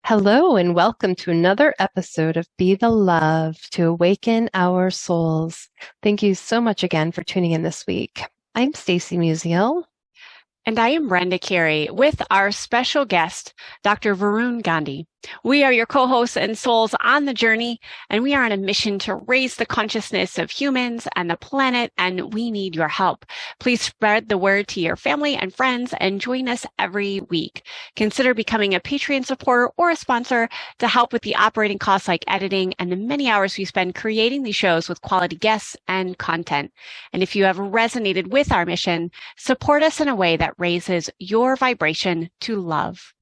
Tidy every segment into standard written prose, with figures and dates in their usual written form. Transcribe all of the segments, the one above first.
Hello, and welcome to another episode of Be the Love to Awaken Our Souls. Thank you so much again for tuning in this week. I'm Stacy Musial. And I am Brenda Carey with our special guest, Dr. Varun Gandhi. We are your co-hosts and souls on the journey, and we are on a mission to raise the consciousness of humans and the planet, and we need your help. Please spread the word to your family and friends and join us every week. Consider becoming a Patreon supporter or a sponsor to help with the operating costs like editing and the many hours we spend creating these shows with quality guests and content. And if you have resonated with our mission, support us in a way that raises your vibration to love.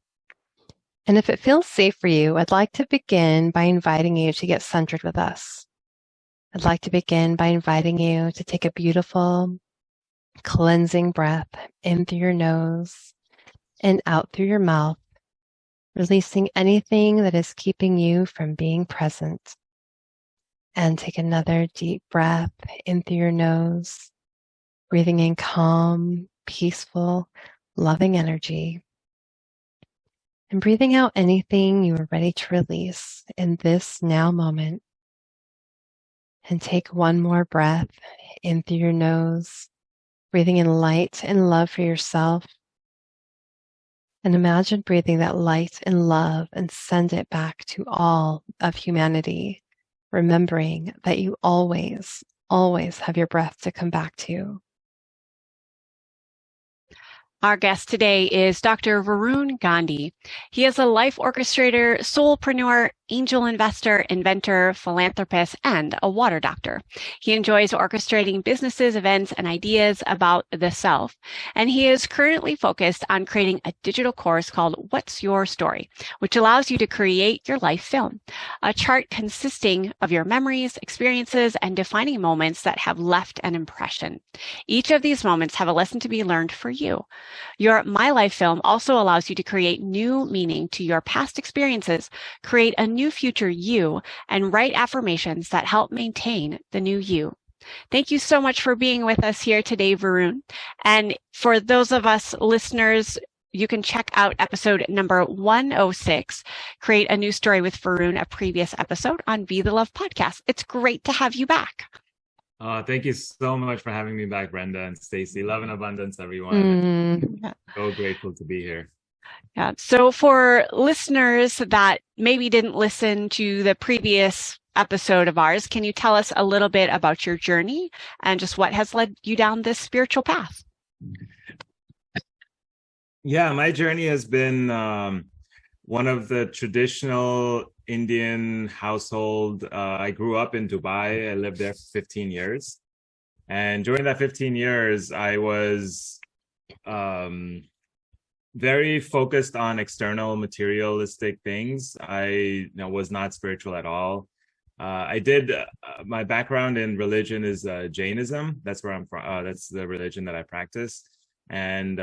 And if it feels safe for you, I'd like to begin by inviting you to get centered with us. I'd like to begin by inviting you to take a beautiful, cleansing breath in through your nose and out through your mouth, releasing anything that is keeping you from being present. And take another deep breath in through your nose, breathing in calm, peaceful, loving energy. And breathing out anything you are ready to release in this now moment. And take one more breath in through your nose, breathing in light and love for yourself. And imagine breathing that light and love and send it back to all of humanity, remembering that you always, always have your breath to come back to. Our guest today is Dr. Varun Gandhi. He is a life orchestrator, soulpreneur, angel investor, inventor, philanthropist, and a water doctor. He enjoys orchestrating businesses, events, and ideas about the self. And he is currently focused on creating a digital course called What's Your Story, which allows you to create your life film, a chart consisting of your memories, experiences, and defining moments that have left an impression. Each of these moments have a lesson to be learned for you. Your My Life film also allows you to create new meaning to your past experiences, create a new future you, and write affirmations that help maintain the new you. Thank you so much for being with us here today, Varun. And for those of us listeners, you can check out episode number 106, Create a New Story with Varun, a previous episode on Be the Love podcast. It's great to have you back. Thank you so much for having me back, Brenda and Stacy. Love and abundance, everyone. So grateful to be here. Yeah. So for listeners that maybe didn't listen to the previous episode of ours, can you tell us a little bit about your journey and just what has led you down this spiritual path? Yeah, my journey has been one of the traditional Indian household. I grew up in Dubai. I lived there for 15 years. And during that 15 years, I was very focused on external materialistic things. I was not spiritual at all. My background in religion is Jainism. That's where I'm from. That's the religion that I practice. And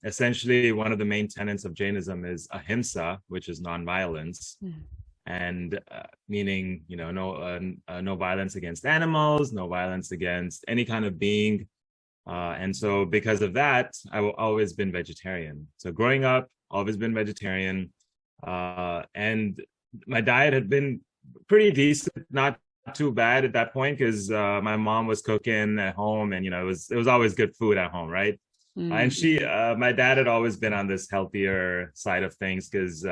essentially, one of the main tenets of Jainism is ahimsa, which is nonviolence. And meaning, no violence against animals, no violence against any kind of being. And so because of that, I've always been vegetarian. So growing up, always been vegetarian. And my diet had been pretty decent, not too bad at that point, because my mom was cooking at home, and it was always good food at home, right? And my dad had always been on this healthier side of things, because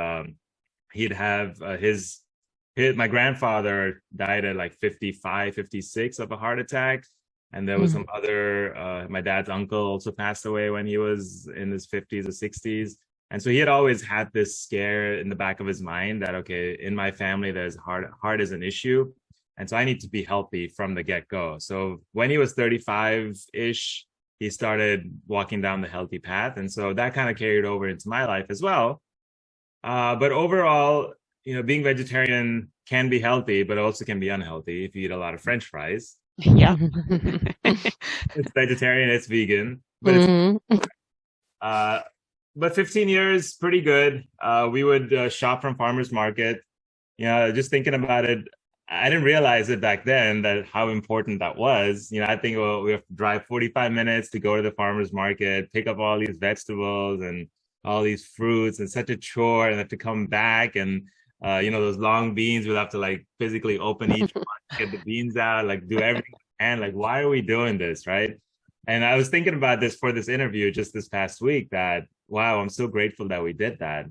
he'd have my grandfather died at like 55, 56 of a heart attack. And there was some other, my dad's uncle also passed away when he was in his 50s or 60s. And so he had always had this scare in the back of his mind that, okay, in my family, there's heart is an issue. And so I need to be healthy from the get-go. So when he was 35-ish, he started walking down the healthy path. And so that kind of carried over into my life as well. But overall, being vegetarian can be healthy, but also can be unhealthy if you eat a lot of French fries. Yeah. It's vegetarian, it's vegan, but but 15 years, pretty good. We would shop from farmers market. Just thinking about it, I didn't realize it back then that how important that was. I think, we have to drive 45 minutes to go to the farmer's market, pick up all these vegetables, and all these fruits and such a chore, and have to come back and those long beans, we'll have to like physically open each one, get the beans out, like do everything. And like, why are we doing this, right? And I was thinking about this for this interview just this past week, that wow, I'm so grateful that we did that.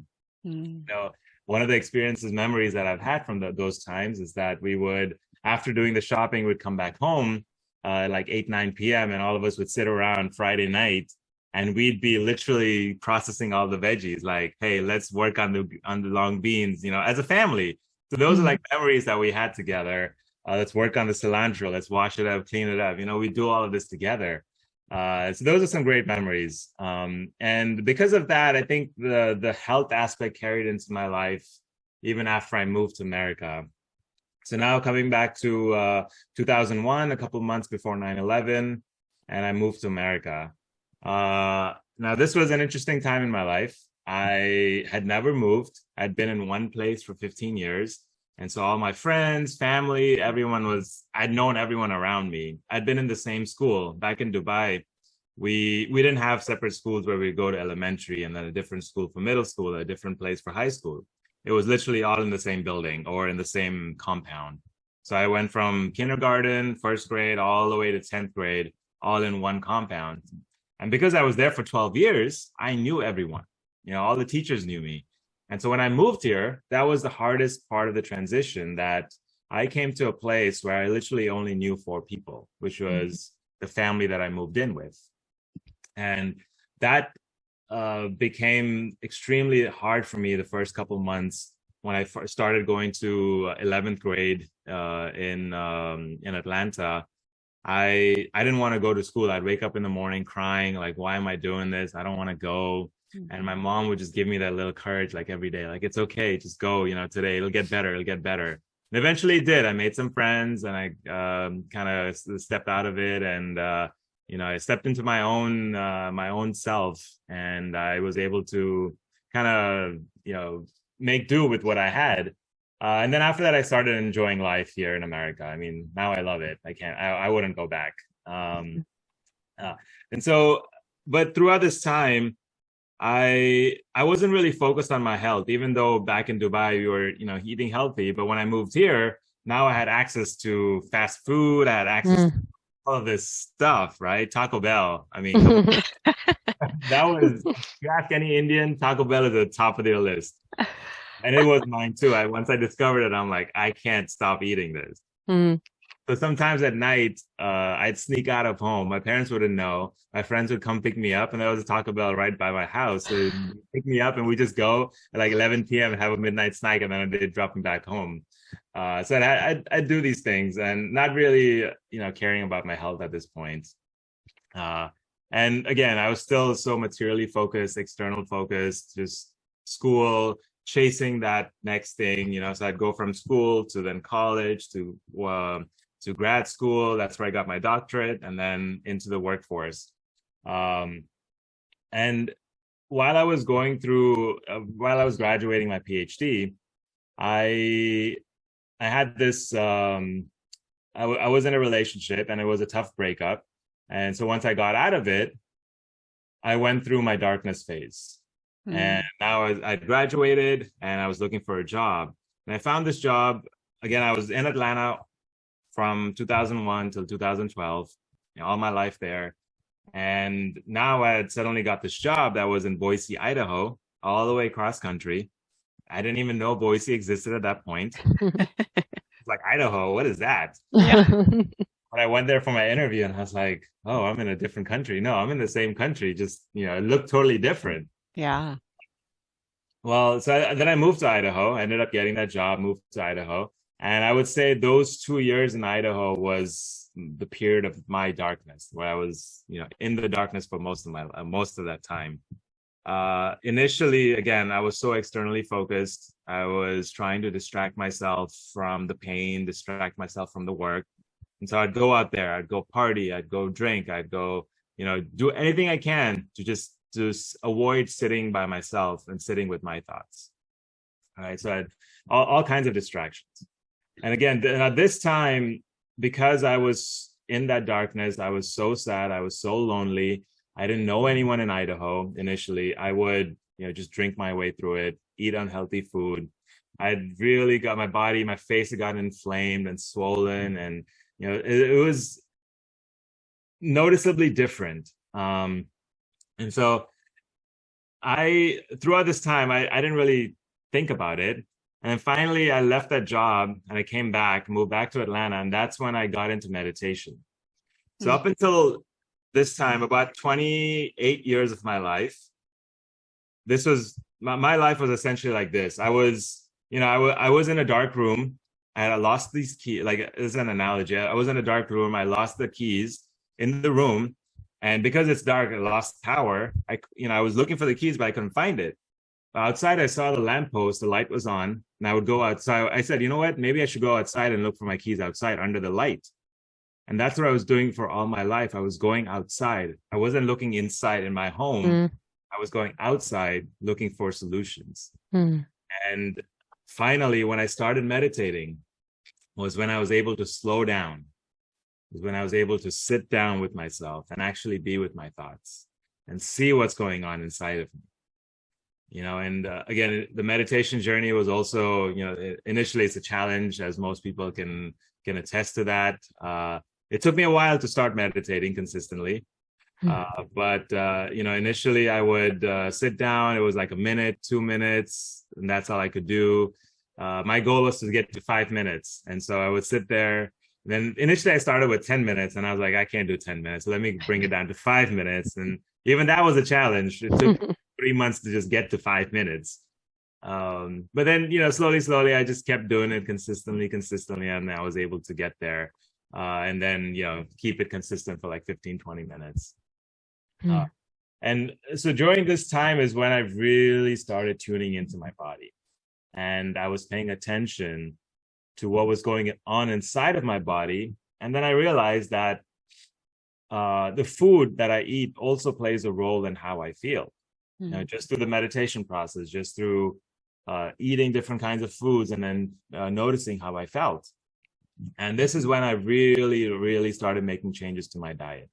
One of the experiences, memories that I've had from those times is that we would, after doing the shopping, would come back home like 8, 9 p.m. and all of us would sit around Friday night and we'd be literally processing all the veggies, like, hey, let's work on the long beans, as a family. So those are like memories that we had together. Let's work on the cilantro. Let's wash it up, clean it up. We do all of this together. So those are some great memories. And because of that, I think the health aspect carried into my life even after I moved to America. So now coming back to 2001, a couple of months before 9/11, and I moved to America. Now, this was an interesting time in my life. I had never moved. I'd been in one place for 15 years. And so all my friends, family, I'd known everyone around me. I'd been in the same school. Back in Dubai, we didn't have separate schools where we go to elementary and then a different school for middle school, a different place for high school. It was literally all in the same building or in the same compound. So I went from kindergarten, first grade, all the way to 10th grade, all in one compound. And because I was there for 12 years, I knew everyone. All the teachers knew me. And so when I moved here, that was the hardest part of the transition, that I came to a place where I literally only knew 4 people, which was the family that I moved in with. And that became extremely hard for me the first couple months when I started going to 11th grade in Atlanta. I didn't want to go to school. I'd wake up in the morning crying, like, why am I doing this? I don't want to go. And my mom would just give me that little courage, like every day, like, it's okay, just go, today, it'll get better. And eventually it did. I made some friends and I kind of stepped out of it. And, I stepped into my own self, and I was able to kind of, make do with what I had. And then after that, I started enjoying life here in America. I mean, now I love it. I wouldn't go back. And so, but throughout this time, I wasn't really focused on my health, even though back in Dubai, we were, eating healthy. But when I moved here, now I had access to fast food. I had access to all of this stuff, right? Taco Bell. I mean, that was, if you ask any Indian, Taco Bell is at the top of their list. And it was mine too. Once I discovered it, I'm like, I can't stop eating this. So sometimes at night, I'd sneak out of home. My parents wouldn't know. My friends would come pick me up, and there was a Taco Bell right by my house. So they'd pick me up, and we just go at like 11 p.m. and have a midnight snack, and then they'd drop me back home. So I'd do these things, and not really, caring about my health at this point. And again, I was still so materially focused, external focused, just school, chasing that next thing, so I'd go from school to then college to grad school. That's where I got my doctorate, and then into the workforce. And while I was graduating my PhD, I had this, I was in a relationship, and it was a tough breakup. And so once I got out of it, I went through my darkness phase. And now I graduated, and I was looking for a job. And I found this job. Again, I was in Atlanta from 2001 till 2012, all my life there. And now I had suddenly got this job that was in Boise, Idaho, all the way cross country. I didn't even know Boise existed at that point. It's like, Idaho, what is that? Yeah. But I went there for my interview, and I was like, oh, I'm in a different country. No, I'm in the same country. Just, it looked totally different. Yeah. Well, so then I moved to Idaho. I ended up getting that job, moved to Idaho. And I would say those 2 years in Idaho was the period of my darkness, where I was, in the darkness for most of that time. Initially, again, I was so externally focused. I was trying to distract myself from the pain, distract myself from the work. And so I'd go out there, I'd go party, I'd go drink, I'd go, do anything I can to just avoid sitting by myself and sitting with my thoughts. All right. So I had all kinds of distractions. And again, at this time, because I was in that darkness, I was so sad. I was so lonely. I didn't know anyone in Idaho initially. I would, just drink my way through it, eat unhealthy food. I'd really got my face had gotten inflamed and swollen, and it was noticeably different. And so throughout this time, I didn't really think about it. And finally, I left that job and I came back, moved back to Atlanta, and that's when I got into meditation. So up until this time, about 28 years of my life, this was my life was essentially like this. I was in a dark room and I lost these keys. Like, this is an analogy. I was in a dark room. I lost the keys in the room, and because it's dark, I lost power. I was looking for the keys, but I couldn't find it. Outside, I saw the lamppost, the light was on, and I would go outside. I said, you know what, maybe I should go outside and look for my keys outside under the light. And that's what I was doing for all my life. I was going outside. I wasn't looking inside in my home. I was going outside looking for solutions. And finally, when I started meditating, was when I was able to slow down, was when I was able to sit down with myself and actually be with my thoughts and see what's going on inside of me. And again, the meditation journey was also, initially it's a challenge, as most people can attest to that. It took me a while to start meditating consistently. But initially I would sit down. It was like a minute, 2 minutes, and that's all I could do. My goal was to get to 5 minutes. And so I would sit there. Then initially I started with 10 minutes and I was like, I can't do 10 minutes. So let me bring it down to 5 minutes. And even that was a challenge. It took 3 months to just get to 5 minutes. But then, slowly, I just kept doing it consistently. And I was able to get there. And then, keep it consistent for like 15, 20 minutes. And so during this time is when I really started tuning into my body. And I was paying attention to what was going on inside of my body. And then I realized that the food that I eat also plays a role in how I feel. Just through the meditation process, just through eating different kinds of foods and then noticing how I felt. And this is when I really, really started making changes to my diet.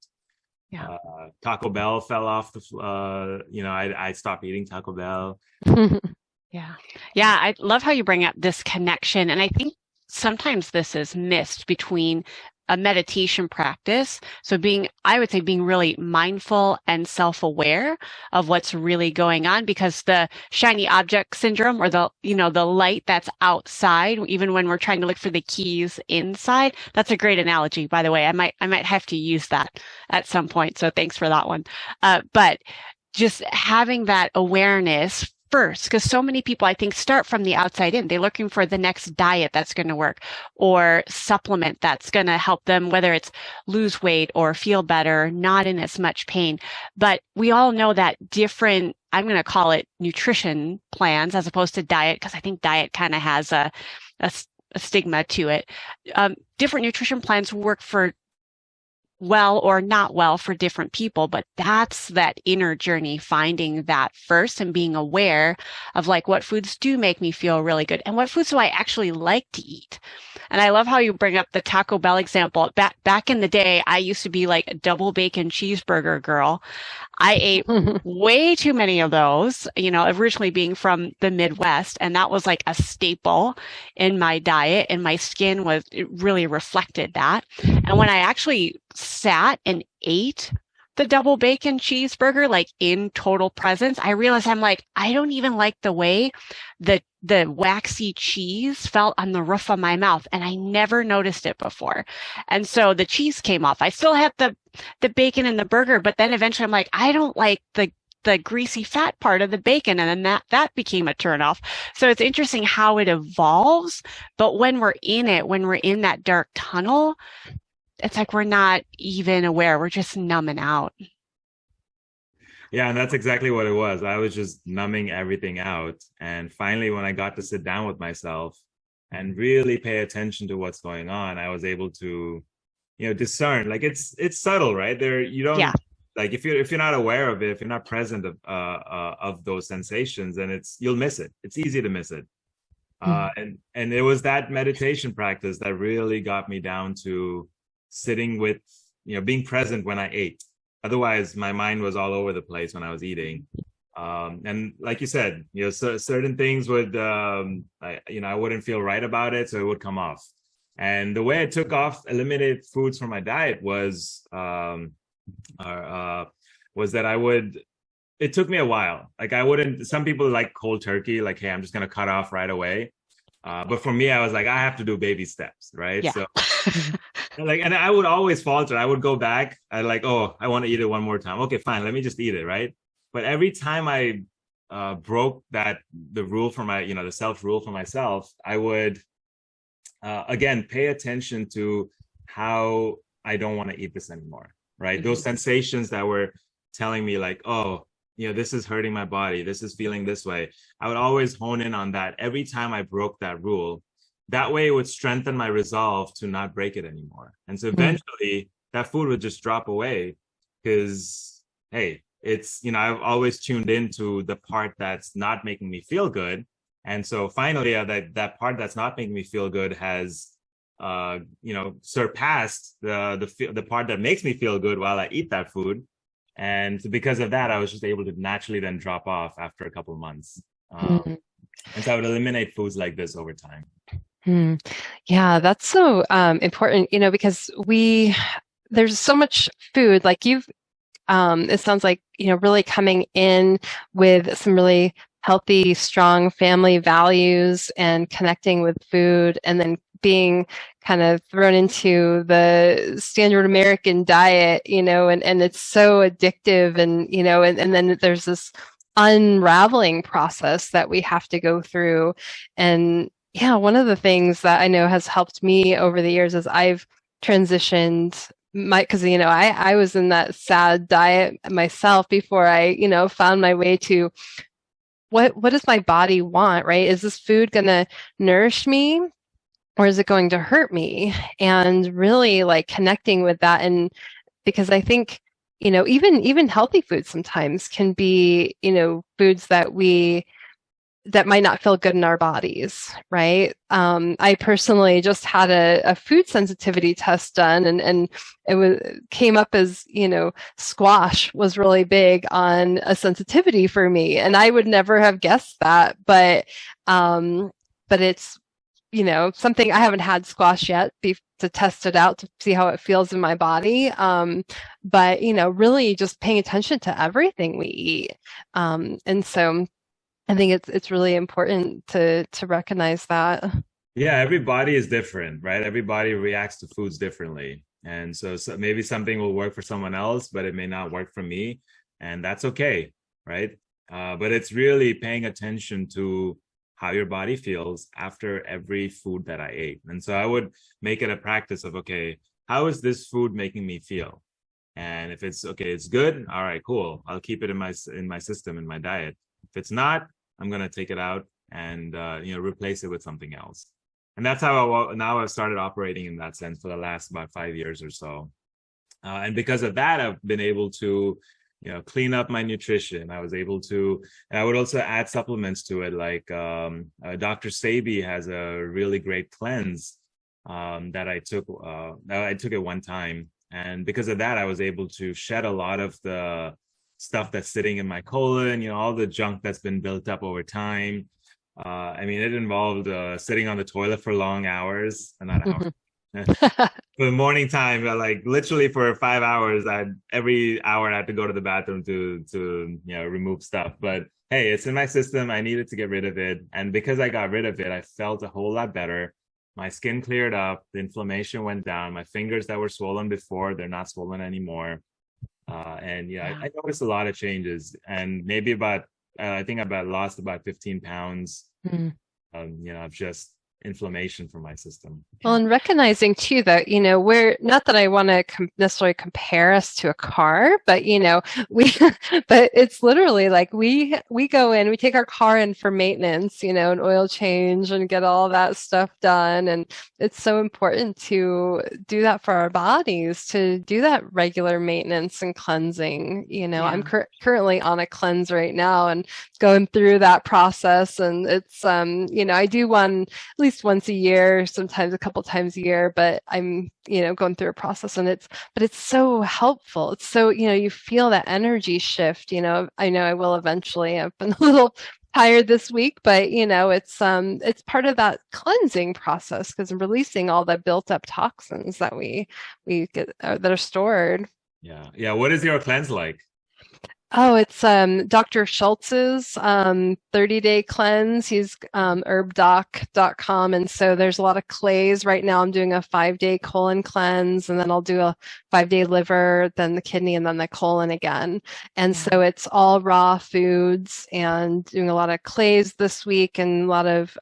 Taco Bell fell off I stopped eating Taco Bell. Yeah, I love how you bring up this connection. And I think sometimes this is missed between a meditation practice. So I would say being really mindful and self-aware of what's really going on, because the shiny object syndrome, or the light that's outside, even when we're trying to look for the keys inside, that's a great analogy, by the way. I might have to use that at some point. So thanks for that one. But just having that awareness first, because so many people, I think, start from the outside in. They're looking for the next diet that's going to work, or supplement that's going to help them, whether it's lose weight or feel better, not in as much pain. But we all know that different, I'm going to call it nutrition plans as opposed to diet, because I think diet kind of has a stigma to it. Different nutrition plans work for well or not well for different people, but that's that inner journey, finding that first and being aware of like what foods do make me feel really good and what foods do I actually like to eat. And I love how you bring up the Taco Bell example. Back in the day, I used to be like a double bacon cheeseburger girl. I ate way too many of those, originally being from the Midwest, and that was like a staple in my diet, and my skin it really reflected that. And when I actually sat and ate the double bacon cheeseburger, like in total presence, I realized I don't even like the way the waxy cheese felt on the roof of my mouth, and I never noticed it before. And so the cheese came off. I still had the bacon in the burger, but then eventually I'm like, I don't like the greasy fat part of the bacon. And then that became a turnoff. So it's interesting how it evolves. But when we're in that dark tunnel, it's like we're not even aware. We're just numbing out. Yeah, and that's exactly what it was. I was just numbing everything out. And finally, when I got to sit down with myself and really pay attention to what's going on, I was able to, discern. Like it's subtle, right? Like if you're not aware of it, if you're not present of those sensations, then you'll miss it. It's easy to miss it. And it was that meditation practice that really got me down to sitting with, being present when I ate. Otherwise, my mind was all over the place when I was eating. And like you said, certain things would, I wouldn't feel right about it, so it would come off. And the way I took off, eliminated foods from my diet was that I would. It took me a while. Like I wouldn't. Some people like cold turkey, like, hey, I'm just gonna cut off right away. But for me, I was like, I have to do baby steps, right? Yeah. So, and I would always falter. I would go back. I like, oh, I want to eat it one more time. Okay, fine, let me just eat it, right? But every time I broke the rule for the self rule for myself, I would again pay attention to how I don't want to eat this anymore, right? Mm-hmm. Those sensations that were telling me like, oh, this is hurting my body, this is feeling this way. I would always hone in on that every time I broke that rule. That way it would strengthen my resolve to not break it anymore. And so eventually that food would just drop away because, hey, it's, I've always tuned into the part that's not making me feel good. And so finally that part that's not making me feel good has, surpassed the part that makes me feel good while I eat that food. And because of that, I was just able to naturally then drop off after a couple of months. And so I would eliminate foods like this over time. Yeah, that's so important, because there's so much food, like it sounds like, really coming in with some really healthy, strong family values and connecting with food, and then being kind of thrown into the standard American diet, and it's so addictive, and, and then there's this unraveling process that we have to go through. And yeah, one of the things that I know has helped me over the years is I've transitioned because, I was in that sad diet myself before I, found my way to what does my body want, right? Is this food going to nourish me, or is it going to hurt me? And really like connecting with that. And because I think, even healthy foods sometimes can be, foods that might not feel good in our bodies, right? I personally just had a food sensitivity test done, and it came up as, squash was really big on a sensitivity for me, and I would never have guessed that, but it's, something. I haven't had squash yet to test it out to see how it feels in my body. But really just paying attention to everything we eat, and so I think it's really important to recognize that. Yeah, every body is different, right? Every body reacts to foods differently. And so maybe something will work for someone else, but it may not work for me. And that's okay, right? But it's really paying attention to how your body feels after every food that I ate. And so I would make it a practice of, okay, how is this food making me feel? And if it's okay, it's good. All right, cool. I'll keep it in my system, in my diet. If it's not, I'm going to take it out and, replace it with something else. And that's how now I've started operating in that sense for the last about 5 years or so. And because of that, I've been able to, clean up my nutrition. I was able to, and I would also add supplements to it. Like Dr. Stacy has a really great cleanse that I took at one time. And because of that, I was able to shed a lot of the stuff that's sitting in my colon, all the junk that's been built up over time. It involved sitting on the toilet for long hours, not hours. For the morning time, like literally for 5 hours, every hour I had to go to the bathroom to remove stuff. But hey, it's in my system. I needed to get rid of it. And because I got rid of it, I felt a whole lot better. My skin cleared up, the inflammation went down. My fingers that were swollen before, they're not swollen anymore. I noticed a lot of changes, and maybe I think I lost about 15 pounds, of just inflammation from my system. Well, and recognizing too that, we're not that I want to necessarily compare us to a car, but, but it's literally like we go in, we take our car in for maintenance, an oil change and get all that stuff done. And it's so important to do that for our bodies, to do that regular maintenance and cleansing. I'm currently on a cleanse right now and going through that process. And it's, I do one at least least once a year, sometimes a couple times a year, but I'm, going through a process, and it's so helpful. It's so, you feel that energy shift, I know I will eventually. I've been a little tired this week, but it's part of that cleansing process, because I'm releasing all the built up toxins that we get that are stored. Yeah. What is your cleanse like? Oh, it's Dr. Schultz's 30-day cleanse. He's herbdoc.com. And so there's a lot of clays. Right now I'm doing a 5-day colon cleanse, and then I'll do a 5-day liver, then the kidney, and then the colon again. And so it's all raw foods, and doing a lot of clays this week, and a lot of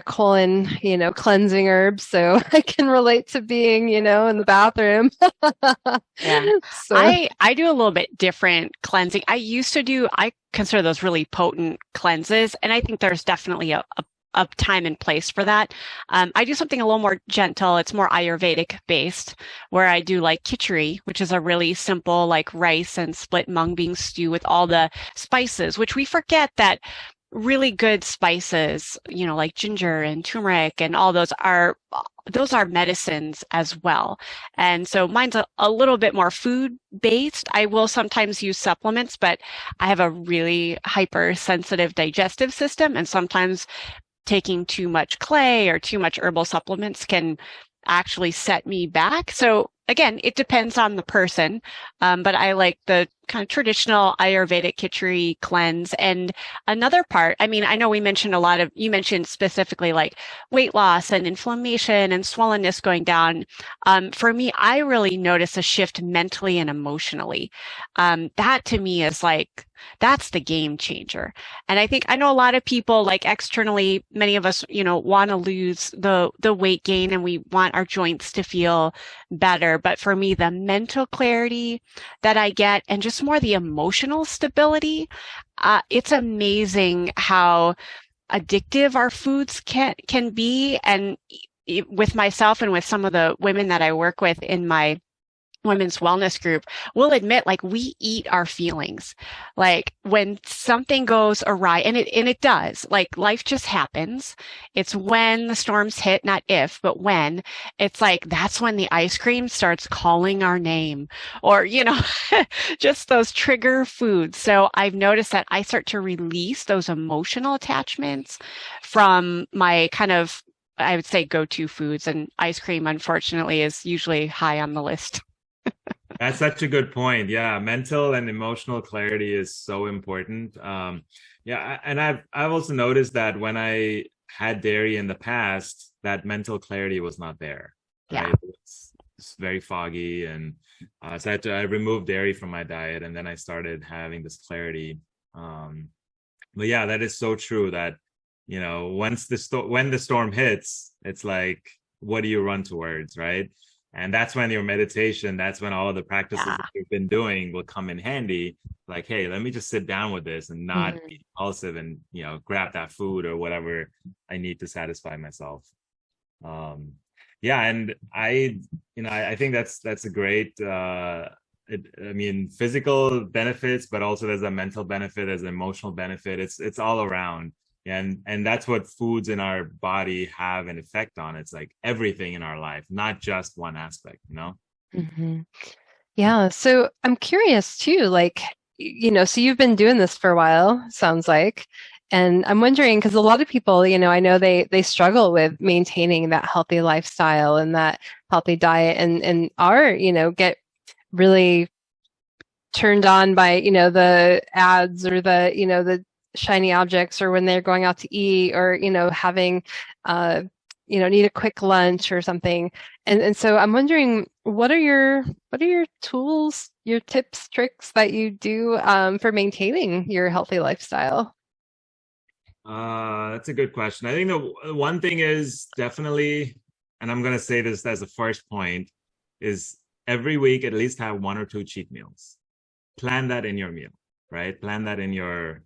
colon, cleansing herbs. So I can relate to being, in the bathroom. Yeah. So I do a little bit different cleansing. I consider those really potent cleanses, and I think there's definitely a time and place for that. I do something a little more gentle. It's more Ayurvedic based, where I do like khichdi, which is a really simple like rice and split mung bean stew with all the spices, which we forget that really good spices, like ginger and turmeric and all those are medicines as well. And so mine's a little bit more food based. I will sometimes use supplements, but I have a really hypersensitive digestive system, and sometimes taking too much clay or too much herbal supplements can actually set me back. So again, it depends on the person, but I like the kind of traditional Ayurvedic khichdi cleanse. And another part, I mean, I know you mentioned specifically like weight loss and inflammation and swollenness going down. For me, I really notice a shift mentally and emotionally. That to me is that's the game changer. And I know a lot of people, like externally, many of us, want to lose the weight gain, and we want our joints to feel better. But for me, the mental clarity that I get, and just more the emotional stability, it's amazing how addictive our foods can be. And with myself and with some of the women that I work with in my women's wellness group, we'll admit we eat our feelings. Like when something goes awry, and it does, life just happens. It's when the storms hit, not if, but when. It's that's when the ice cream starts calling our name, or just those trigger foods. So I've noticed that I start to release those emotional attachments from my kind of, I would say, go-to foods, and ice cream unfortunately is usually high on the list. That's such a good point. Yeah, mental and emotional clarity is so important. And I've also noticed that when I had dairy in the past, that mental clarity was not there. Yeah, right? It's very foggy, and so I removed dairy from my diet, and then I started having this clarity. But yeah, that is so true. That when the storm hits, it's what do you run towards, right? And that's when your meditation, that's when all of the practices that you've been doing will come in handy. Hey, let me just sit down with this and not be impulsive and, grab that food or whatever I need to satisfy myself. And I think that's a great, physical benefits, but also there's a mental benefit, there's an emotional benefit. It's all around. And that's what foods in our body have an effect on. It's everything in our life, not just one aspect, Mm-hmm. Yeah. So I'm curious too, so you've been doing this for a while, sounds like. And I'm wondering, because a lot of people, I know they struggle with maintaining that healthy lifestyle and that healthy diet, and are, get really turned on by, the ads or the shiny objects, or when they're going out to eat, or having need a quick lunch or something. And so I'm wondering, what are your tools, your tips, tricks that you do for maintaining your healthy lifestyle? That's a good question. I think the one thing is definitely, and I'm going to say this as a first point, is every week at least have 1 or 2 cheat meals. Plan that in your meal, right? Plan that in your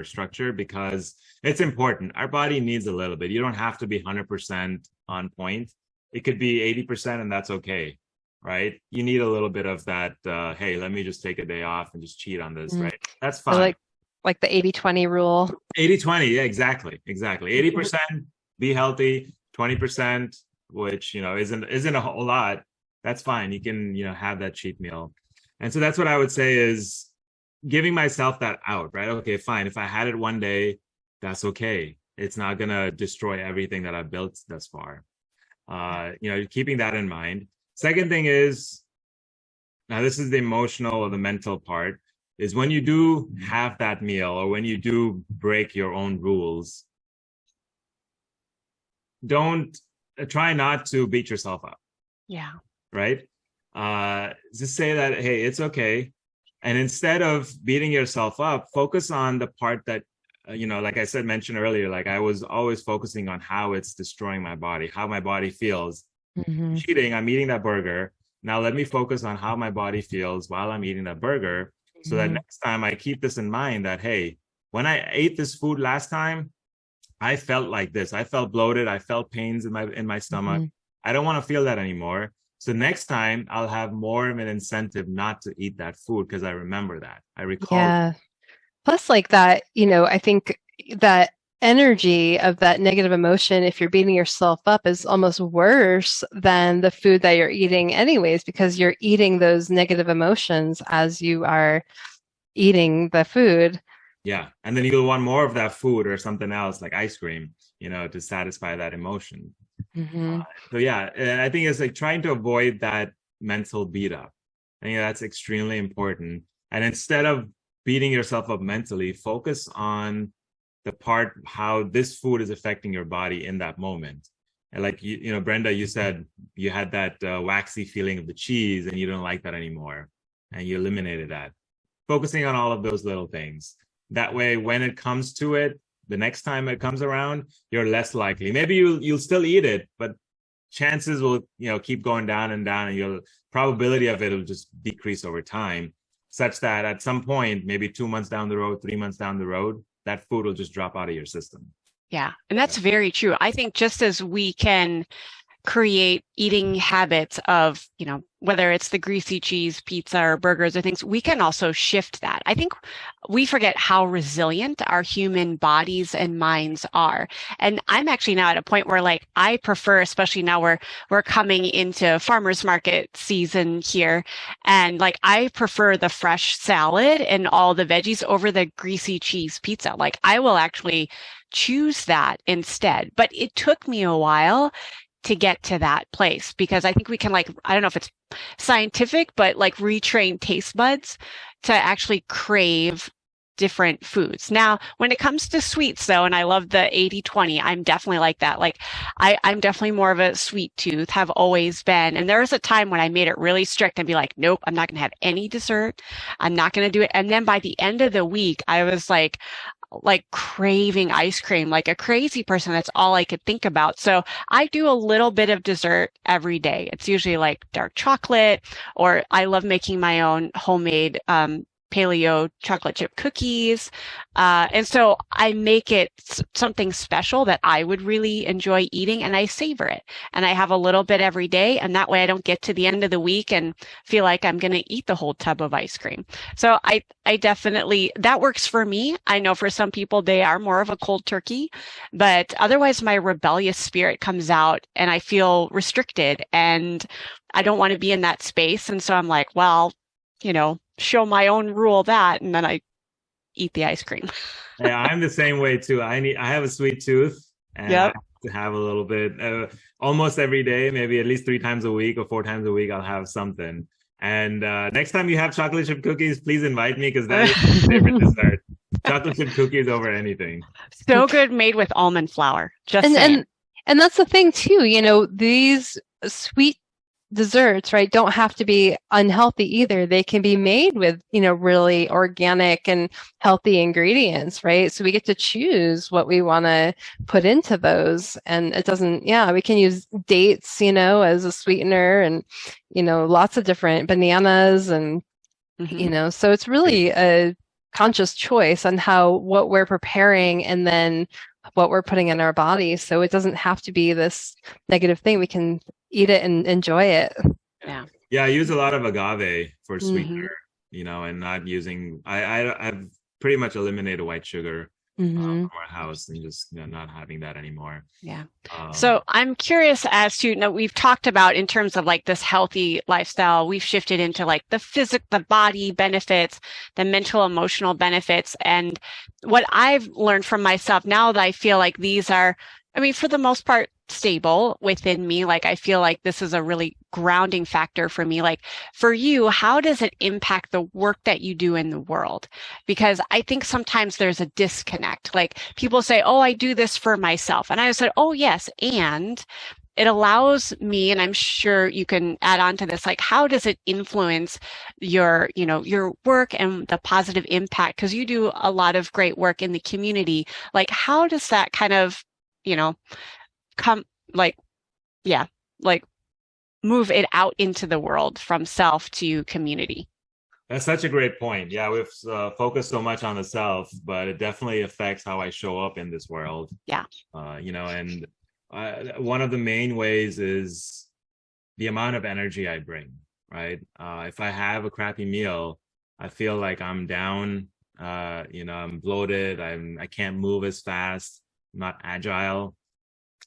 structure, because it's important. Our body needs a little bit. You don't have to be 100% on point. It could be 80%, and that's okay, right? You need a little bit of that, hey, let me just take a day off and just cheat on this, right? That's fine. Like the 80-20 rule. 80-20, yeah, exactly. 80%, be healthy, 20%, which, isn't a whole lot. That's fine. You can, have that cheat meal. And so that's what I would say is giving myself that out, right? Okay, fine. If I had it one day, that's okay. It's not going to destroy everything that I've built thus far. Keeping that in mind. Second thing is, now this is the emotional or the mental part, is when you do have that meal or when you do break your own rules, don't try not to beat yourself up. Yeah. Right? Just say that, hey, it's okay. And instead of beating yourself up, focus on the part that, like I mentioned earlier, like I was always focusing on how it's destroying my body, how my body feels. Cheating, I'm eating that burger. Now let me focus on how my body feels while I'm eating that burger, so that next time I keep this in mind that, hey, when I ate this food last time, I felt like this. I felt bloated. I felt pains in my stomach. I don't want to feel that anymore. So next time I'll have more of an incentive not to eat that food because I remember that. I recall. Yeah. Plus, like that, I think that energy of that negative emotion, if you're beating yourself up, is almost worse than the food that you're eating anyways, because you're eating those negative emotions as you are eating the food. Yeah. And then you'll want more of that food or something else like ice cream, to satisfy that emotion. So yeah, and I think it's like trying to avoid that mental beat up. I think that's extremely important. And instead of beating yourself up mentally, focus on the part how this food is affecting your body in that moment. And like Brenda, you said you had that waxy feeling of the cheese and you don't like that anymore, and you eliminated that. Focusing on all of those little things. That way, when it comes to it, the next time it comes around, you're less likely. Maybe you'll still eat it, but chances will keep going down and down, and your probability of it will just decrease over time, such that at some point, maybe 2 months down the road, 3 months down the road, that food will just drop out of your system. Yeah. And that's very true. I think just as we can create eating habits of, whether it's the greasy cheese, pizza, or burgers or things, we can also shift that. I think we forget how resilient our human bodies and minds are. And I'm actually now at a point where like I prefer, especially now we're coming into farmers market season here, and like I prefer the fresh salad and all the veggies over the greasy cheese pizza. Like I will actually choose that instead. But it took me a while to get to that place, because I think we can, like, I don't know if it's scientific, but like retrain taste buds to actually crave different foods. Now, when it comes to sweets though, and I love the 80-20, I'm definitely like that. Like I'm definitely more of a sweet tooth, have always been. And there was a time when I made it really strict and be like, nope, I'm not going to have any dessert. I'm not going to do it. And then by the end of the week, I was like craving ice cream like a crazy person. That's all I could think about. So I do a little bit of dessert every day. It's usually like dark chocolate, or I love making my own homemade paleo chocolate chip cookies. And so I make it something special that I would really enjoy eating, and I savor it. And I have a little bit every day. And that way I don't get to the end of the week and feel like I'm going to eat the whole tub of ice cream. So I definitely, that works for me. I know for some people, they are more of a cold turkey, but otherwise my rebellious spirit comes out and I feel restricted and I don't want to be in that space. And so I'm like, well, show my own rule that, and then I eat the ice cream. Yeah, I'm the same way too. I have a sweet tooth, and I have to have a little bit almost every day, maybe at least 3 times a week or 4 times a week. I'll have something. And next time you have chocolate chip cookies, please invite me, because that is my favorite dessert. Chocolate chip cookies over anything. So good, made with almond flour. Just saying. And that's the thing too. These sweet desserts, right, don't have to be unhealthy either. They can be made with, really organic and healthy ingredients, right? So we get to choose what we want to put into those. And it doesn't, we can use dates, as a sweetener, and, lots of different bananas and, so it's really a conscious choice on what we're preparing and then what we're putting in our body. So it doesn't have to be this negative thing. We can eat it and enjoy it. Yeah, I use a lot of agave for sweetener, and not using, I've pretty much eliminated white sugar from our house, and just not having that anymore. Yeah. So I'm curious as to, we've talked about in terms of like this healthy lifestyle, we've shifted into like the body benefits, the mental, emotional benefits. And what I've learned from myself now that I feel like these are, for the most part, stable within me. Like, I feel like this is a really grounding factor for me. Like, for you, how does it impact the work that you do in the world? Because I think sometimes there's a disconnect. Like, people say, oh, I do this for myself. And I said, oh, yes. And it allows me, and I'm sure you can add on to this, like, how does it influence your work and the positive impact? Because you do a lot of great work in the community. Like, how does that kind of, move it out into the world from self to community? That's such a great point. Yeah, we've focused so much on the self, but it definitely affects how I show up in this world. Yeah. And one of the main ways is the amount of energy I bring, right? If I have a crappy meal, I feel like I'm down, I'm bloated, I can't move as fast, I'm not agile.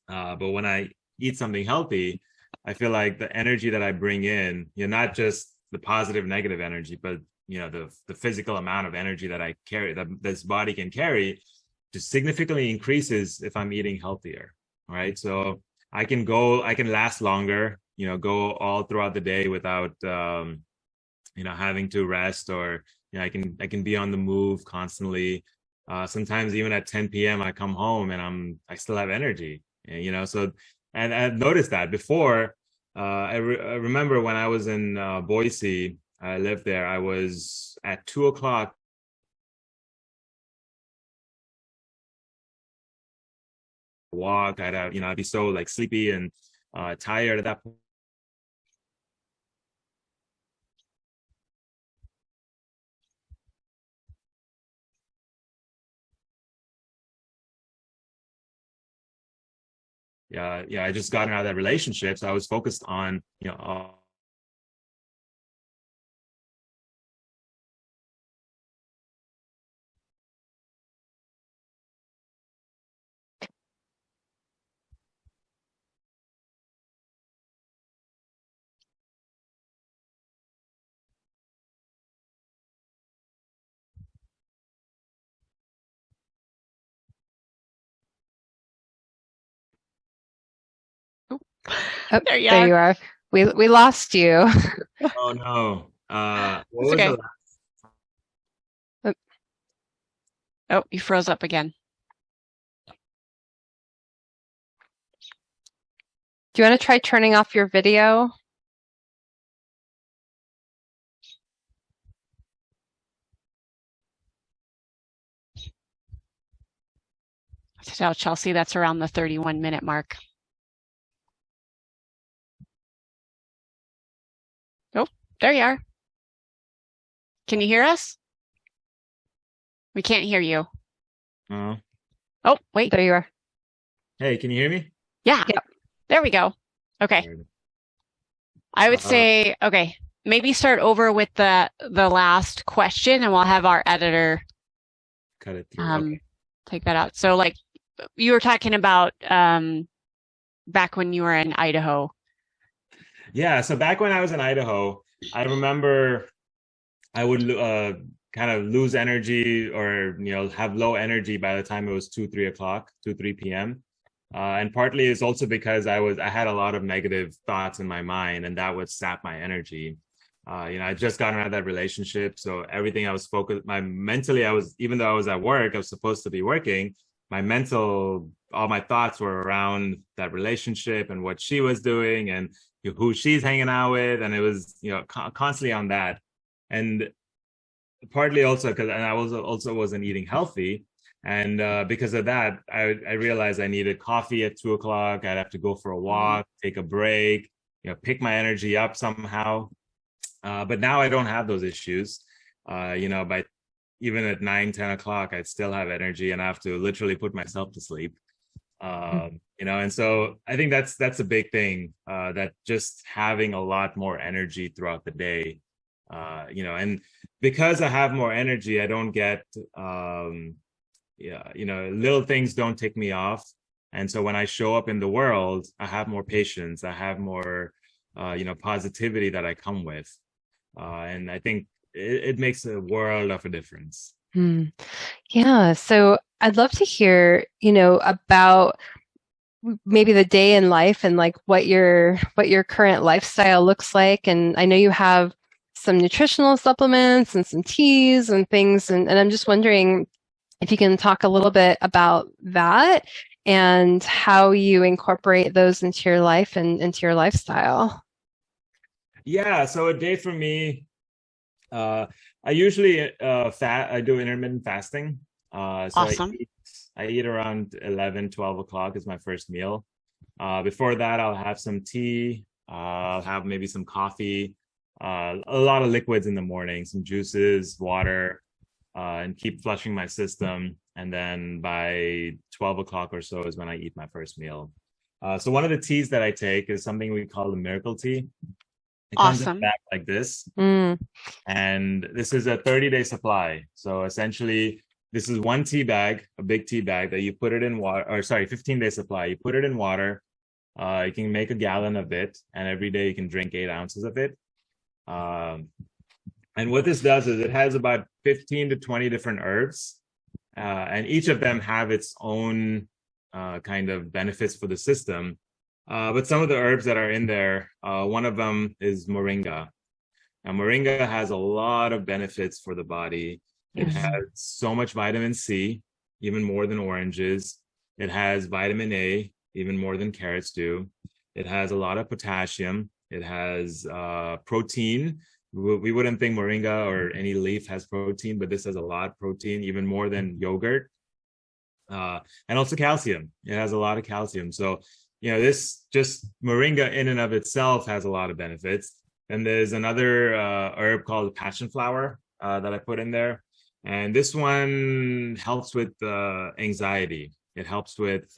But when I eat something healthy, I feel like the energy that I bring in, not just the positive, negative energy, but the physical amount of energy that I carry, that this body can carry, just significantly increases if I'm eating healthier. Right. So I can last longer, go all throughout the day without, having to rest, or, I can be on the move constantly. Sometimes even at 10 p.m. I come home and I still have energy, so, and I've noticed that before. I remember when I was in Boise, I lived there, I was at 2:00. Walk, I'd be so like sleepy and tired at that point. Yeah, I just got out of that relationship, so I was focused on Oh, there you are. We lost you. Oh no. What was okay. the last? Oh, you froze up again. Do you want to try turning off your video? Tell Chelsea that's around the 31-minute mark. Oh, there you are. Can you hear us? We can't hear you. Oh, wait. There you are. Hey, can you hear me? Yeah. Yep. There we go. Okay. I would say, okay, maybe start over with the last question, and we'll have our editor cut it through. Take that out. So, like, you were talking about back when you were in Idaho. Yeah, so back when I was in Idaho, I remember I would kind of lose energy, or have low energy by the time it was 3 p.m. And partly it's also because I had a lot of negative thoughts in my mind, and that would sap my energy. I just gotten out of that relationship, so everything I was focused, even though I was at work, I was supposed to be working. All my thoughts were around that relationship and what she was doing and who she's hanging out with, and it was constantly on that. And partly also because I wasn't eating healthy, and because of that, I realized I needed coffee at 2:00. I'd have to go for a walk, take a break, pick my energy up somehow. But now I don't have those issues. By even at 9-10 o'clock, I'd still have energy, and I have to literally put myself to sleep. And so I think that's a big thing, that just having a lot more energy throughout the day, and because I have more energy, I don't get yeah, little things don't tick me off. And so when I show up in the world, I have more patience, I have more positivity that I come with. And I think it makes a world of a difference. Yeah. So I'd love to hear, about maybe the day in life and like what your current lifestyle looks like. And I know you have some nutritional supplements and some teas and things. And I'm just wondering if you can talk a little bit about that and how you incorporate those into your life and into your lifestyle. Yeah. So a day for me, I usually I do intermittent fasting. So Awesome. I eat around 11, 12 o'clock is my first meal. Before that, I'll have some tea. I'll have maybe some coffee, a lot of liquids in the morning, some juices, water, and keep flushing my system. And then by 12 o'clock or so is when I eat my first meal. So one of the teas that I take is something we call the miracle tea. It comes in a Awesome. bag like this. Mm. And this is a 30-day supply. So essentially, this is one tea bag, a big tea bag that you put it in water, or sorry, 15-day supply. You put it in water. You can make a gallon of it, and every day you can drink 8 ounces of it. And what this does is it has about 15 to 20 different herbs, and each of them have its own kind of benefits for the system. But some of the herbs that are in there, one of them is moringa. Now, moringa has a lot of benefits for the body. It has so much vitamin C, even more than oranges. It has vitamin A, even more than carrots do. It has a lot of potassium. It has protein. We wouldn't think moringa or any leaf has protein, but this has a lot of protein, even more than yogurt. And also calcium. It has a lot of calcium. So, this just moringa in and of itself has a lot of benefits. And there's another herb called passion flower that I put in there. And this one helps with anxiety. It helps with,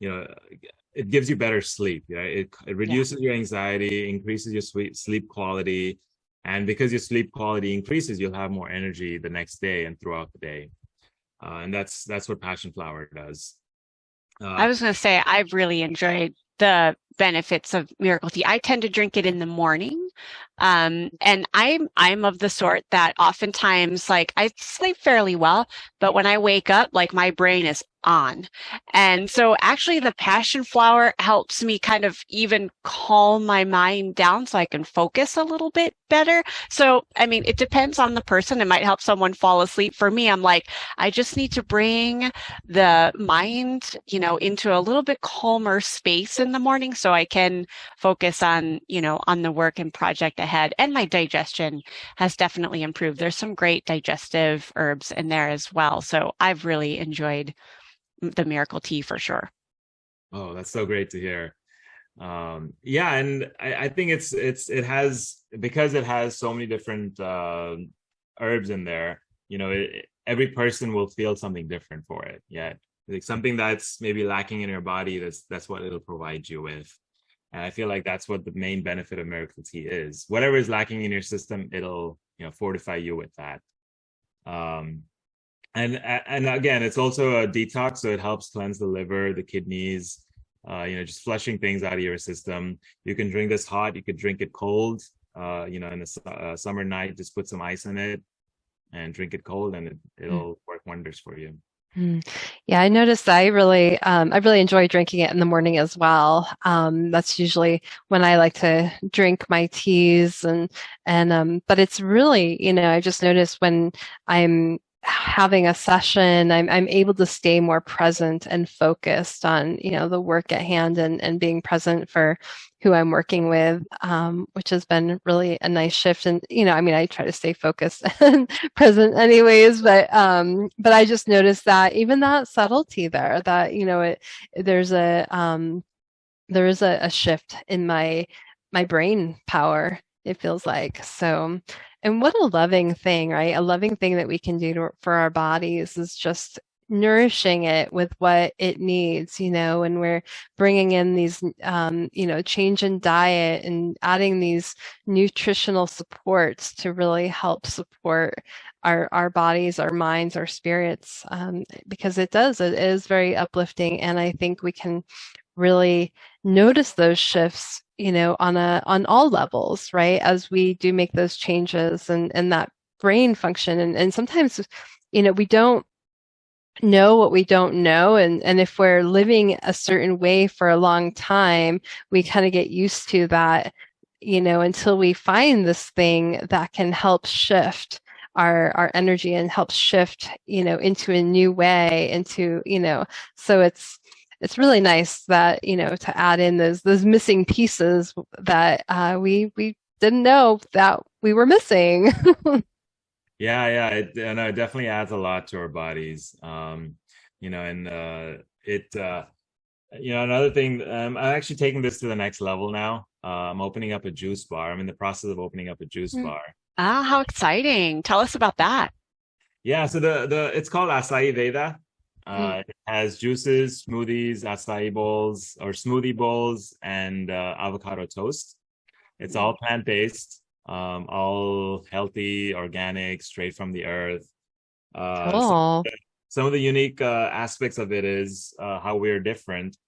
it gives you better sleep. It reduces your anxiety, increases your sleep quality. And because your sleep quality increases, you'll have more energy the next day and throughout the day. And that's what passion flower does. I was going to say, I've really enjoyed the benefits of miracle tea. I tend to drink it in the morning. And I'm of the sort that oftentimes, like, I sleep fairly well, but when I wake up, like, my brain is on. And so actually the passion flower helps me kind of even calm my mind down so I can focus a little bit better. So, I mean, it depends on the person. It might help someone fall asleep. For me, I'm like, I just need to bring the mind, into a little bit calmer space in the morning so I can focus on, on the work and project ahead. And my digestion has definitely improved. There's some great digestive herbs in there as well. So I've really enjoyed the miracle tea for sure. Oh, that's so great to hear. Yeah, and I think it has, because it has so many different herbs in there, every person will feel something different for it. Yeah, like something that's maybe lacking in your body, that's what it'll provide you with. And I feel like that's what the main benefit of miracle tea is. Whatever is lacking in your system, it'll fortify you with that. And again, it's also a detox, so it helps cleanse the liver, the kidneys, just flushing things out of your system. You can drink this hot, you could drink it cold, in a summer night, just put some ice in it and drink it cold, and it'll work wonders for you. Yeah, I noticed that I really enjoy drinking it in the morning as well. That's usually when I like to drink my teas but it's really, I just noticed when I'm having a session, I'm able to stay more present and focused on, the work at hand and being present for who I'm working with, which has been really a nice shift. And, I try to stay focused and present anyways, but I just noticed that even that subtlety there, that, there is a shift in my brain power, it feels like. So, and what a loving thing, right? A loving thing that we can do for our bodies is just, nourishing it with what it needs, and we're bringing in these, change in diet and adding these nutritional supports to really help support our bodies, our minds, our spirits, because it is very uplifting. And I think we can really notice those shifts, on all levels, right? As we do make those changes and that brain function. And sometimes, we don't know what we don't know. And if we're living a certain way for a long time, we kind of get used to that, until we find this thing that can help shift our energy and help shift, into a new way, so it's really nice that, to add in those missing pieces that we didn't know that we were missing. Yeah, it definitely adds a lot to our bodies. Another thing, I'm actually taking this to the next level now. I'm opening up a juice bar. I'm in the process of opening up a juice bar. Ah, how exciting. Tell us about that. Yeah, so it's called Acai Veda. It has juices, smoothies, acai bowls or smoothie bowls, and avocado toast. It's all plant-based, all healthy, organic, straight from the earth. Cool. Some of the unique aspects of it is how we're different.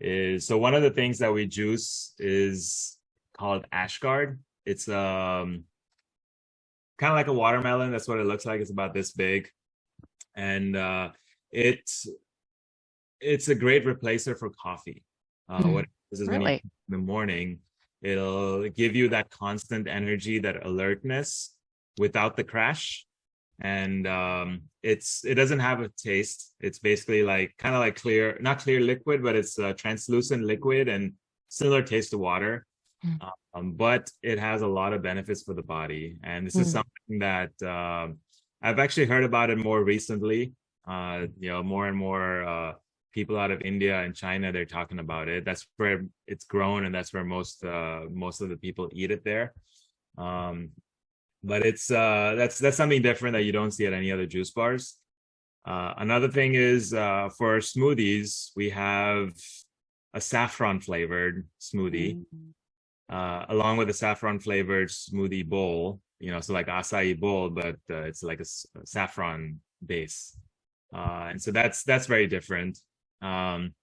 So one of the things that we juice is called Ashgard. It's kind of like a watermelon. That's what it looks like. It's about this big, and it's a great replacer for coffee. What it is when you in the morning, it'll give you that constant energy, that alertness without the crash. And it doesn't have a taste. It's basically kind of like clear, not clear liquid, but it's a translucent liquid and similar taste to water. But it has a lot of benefits for the body. And this is something that I've actually heard about it more recently. More and more people out of India and China, they're talking about it. That's where it's grown, and that's where most of the people eat it there. But it's that's something different that you don't see at any other juice bars. Another thing is for smoothies, we have a saffron flavored smoothie, along with a saffron flavored smoothie bowl. So like acai bowl, but it's like a saffron base. And so that's very different. And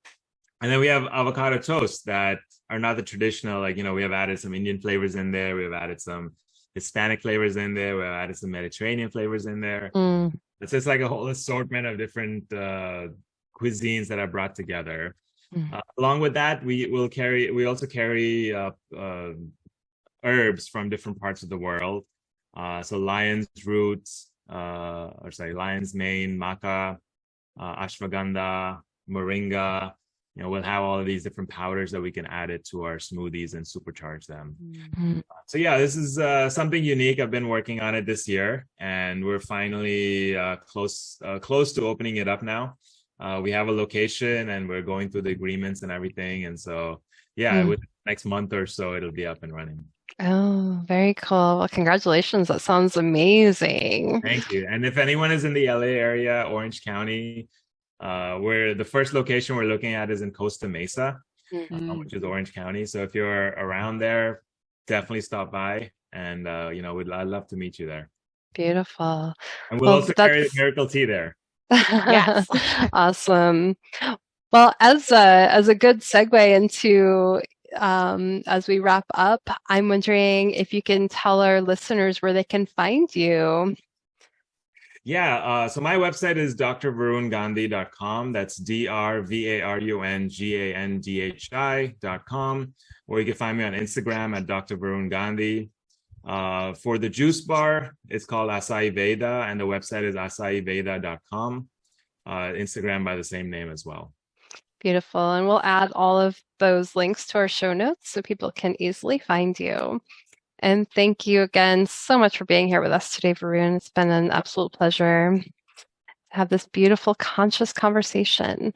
then we have avocado toast that are not the traditional, we have added some Indian flavors in there. We've added some Hispanic flavors in there. We've added some Mediterranean flavors in there. It's just like a whole assortment of different cuisines that are brought together. Along with that, we also carry herbs from different parts of the world. So lion's roots, lion's mane, maca, ashwagandha, moringa. We'll have all of these different powders that we can add it to our smoothies and supercharge them. So yeah, this is something unique. I've been working on it this year, and we're finally close to opening it up now. We have a location, and we're going through the agreements and everything. And so, yeah, within the next month or so, it'll be up and running. Oh, very cool. Well, congratulations. That sounds amazing. Thank you. And if anyone is in the LA area, Orange County, where the first location we're looking at is in Costa Mesa, which is Orange County. So if you're around there, definitely stop by, and I'd love to meet you there. Beautiful. And we'll also carry the miracle tea there. Yes. Awesome. Well, as a good segue into as we wrap up, I'm wondering if you can tell our listeners where they can find you. Yeah, so my website is drvarungandhi.com. That's drvarungandhi.com. Or you can find me on Instagram at Dr. Varun Gandhi. For the juice bar, it's called Acai Veda, and the website is acaiveda.com. Instagram by the same name as well. Beautiful. And we'll add all of those links to our show notes so people can easily find you. And thank you again so much for being here with us today, Varun. It's been an absolute pleasure to have this beautiful, conscious conversation.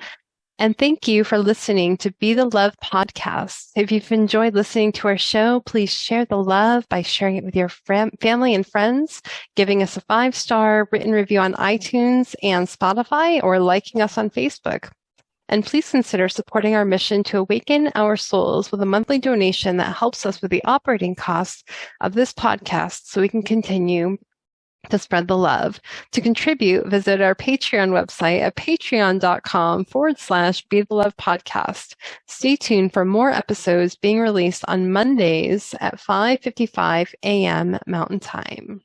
And thank you for listening to Be the Love podcast. If you've enjoyed listening to our show, please share the love by sharing it with your family and friends, giving us a 5-star written review on iTunes and Spotify, or liking us on Facebook. And please consider supporting our mission to awaken our souls with a monthly donation that helps us with the operating costs of this podcast so we can continue to spread the love. To contribute, visit our Patreon website at patreon.com/Be the Love podcast. Stay tuned for more episodes being released on Mondays at 5:55 a.m. Mountain Time.